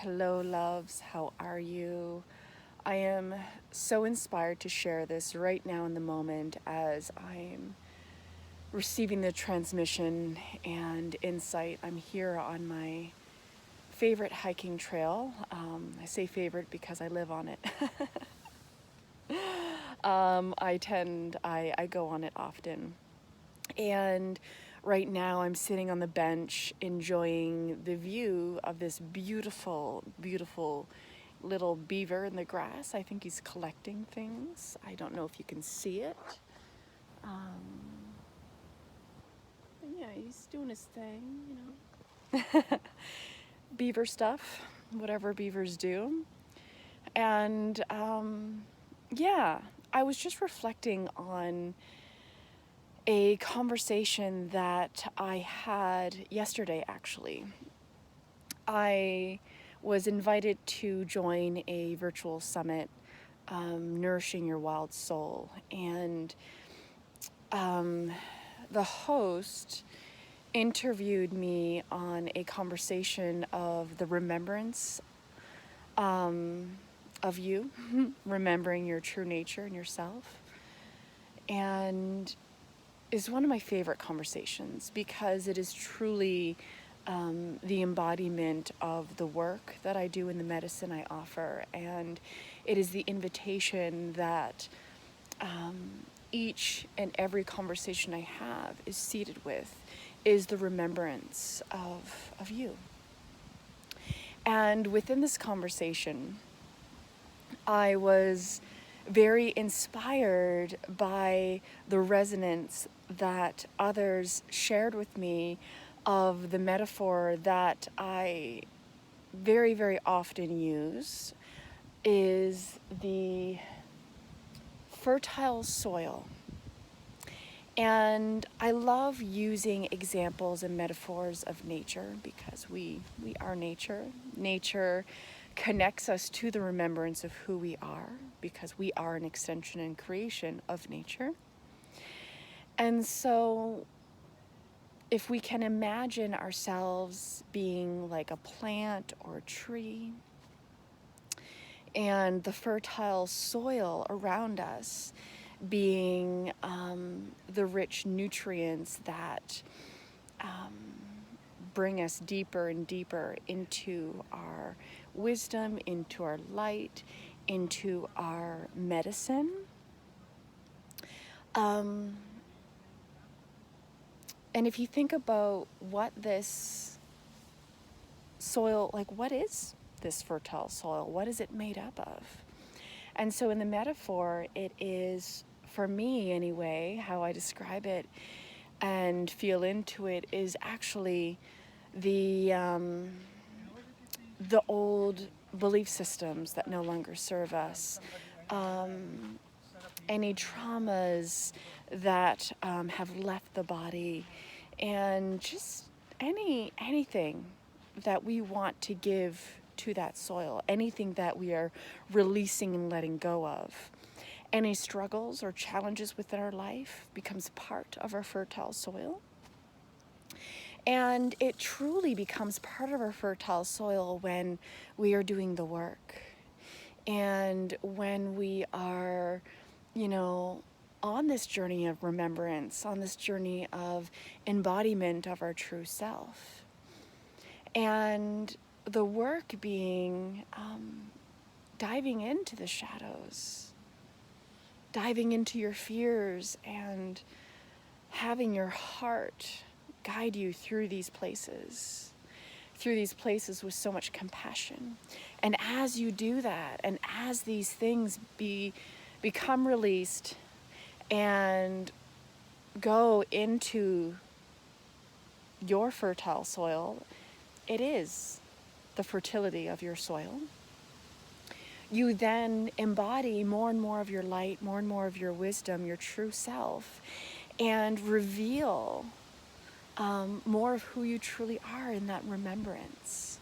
Hello, loves. How are you? I am so inspired to share this right now in the moment as I'm receiving the transmission and insight. I'm here on my favorite hiking trail. I say favorite because I live on it. I go on it often. And right now I'm sitting on the bench enjoying the view of this beautiful, beautiful little beaver in the grass. I think he's collecting things. I don't know if you can see it. But yeah, he's doing his thing. Beaver stuff, whatever beavers do. And yeah, I was just reflecting on a conversation that I had yesterday, actually. I was invited to join a virtual summit, Nourishing Your Wild Soul. And the host interviewed me on a conversation of the remembrance of you, remembering your true nature and yourself. And is one of my favorite conversations because it is truly the embodiment of the work that I do in the medicine I offer. And it is the invitation that each and every conversation I have is seated with is the remembrance of you. And within this conversation, I was very inspired by the resonance that others shared with me of the metaphor that I very, very often use is the fertile soil. And I love using examples and metaphors of nature because we are nature. Nature connects us to the remembrance of who we are because we are an extension and creation of nature. And so if we can imagine ourselves being like a plant or a tree and the fertile soil around us being the rich nutrients that bring us deeper and deeper into our wisdom, into our light, into our medicine. And if you think about what this soil, like what is this fertile soil? What is it made up of? And so in the metaphor, it is, for me anyway, how I describe it and feel into it is actually the old belief systems that no longer serve us, any traumas that have left the body, and just anything that we want to give to that soil, anything that we are releasing and letting go of. Any struggles or challenges within our life becomes part of our fertile soil. And it truly becomes part of our fertile soil when we are doing the work. And when we are, on this journey of remembrance, on this journey of embodiment of our true self. And the work being diving into the shadows, diving into your fears and having your heart guide you through these places with so much compassion. And as you do that, and as these things become released and go into your fertile soil, it is the fertility of your soil. You then embody more and more of your light, more and more of your wisdom, your true self, and reveal more of who you truly are in that remembrance.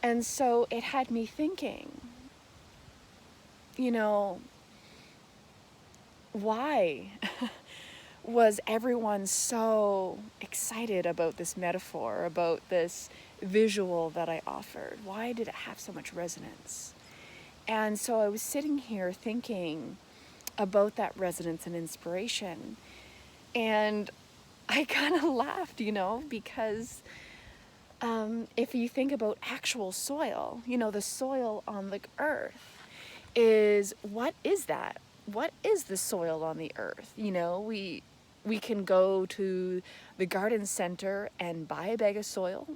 And so it had me thinking, why? was everyone so excited about this metaphor, about this visual that I offered? Why did it have so much resonance? And so I was sitting here thinking about that resonance and inspiration. And I kind of laughed, because if you think about actual soil, the soil on the earth what is that? What is the soil on the earth? We can go to the garden center and buy a bag of soil.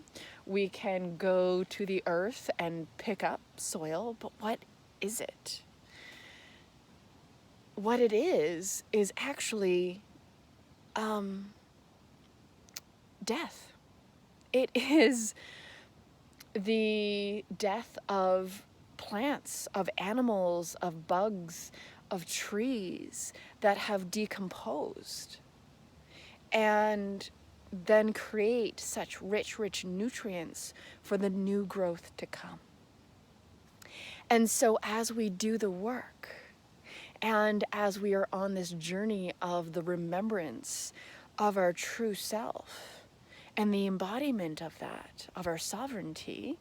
We can go to the earth and pick up soil, but what is it? What it is actually death. It is the death of plants, of animals, of bugs, of trees that have decomposed and then create such rich nutrients for the new growth to come. And so as we do the work, and as we are on this journey of the remembrance of our true self and the embodiment of that, of our sovereignty,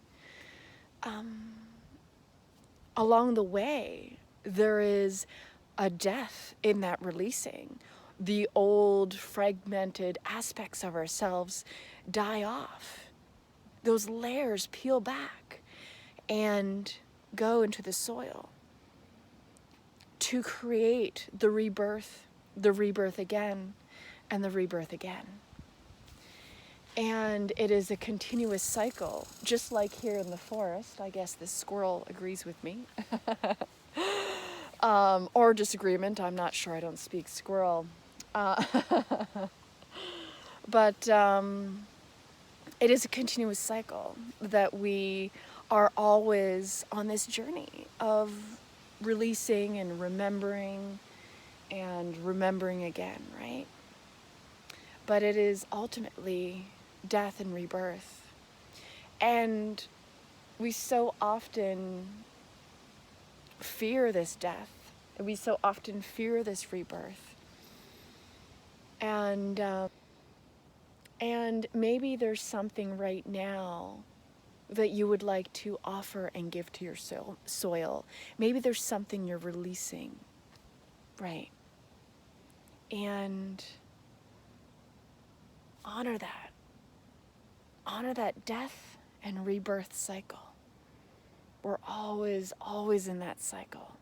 along the way, there is a death in that releasing. The old fragmented aspects of ourselves die off. Those layers peel back and go into the soil to create the rebirth again, and the rebirth again. And it is a continuous cycle, just like here in the forest. I guess this squirrel agrees with me. Or disagreement, I'm not sure, I don't speak squirrel. But it is a continuous cycle that we are always on this journey of releasing and remembering again, right? But it is ultimately death and rebirth. And we so often fear this death. We so often fear this rebirth. And maybe there's something right now that you would like to offer and give to your soil. Maybe there's something you're releasing, right? And honor that. Honor that death and rebirth cycle. We're always in that cycle.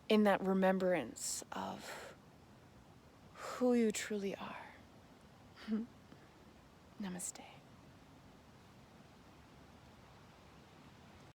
In that remembrance of who you truly are. Namaste.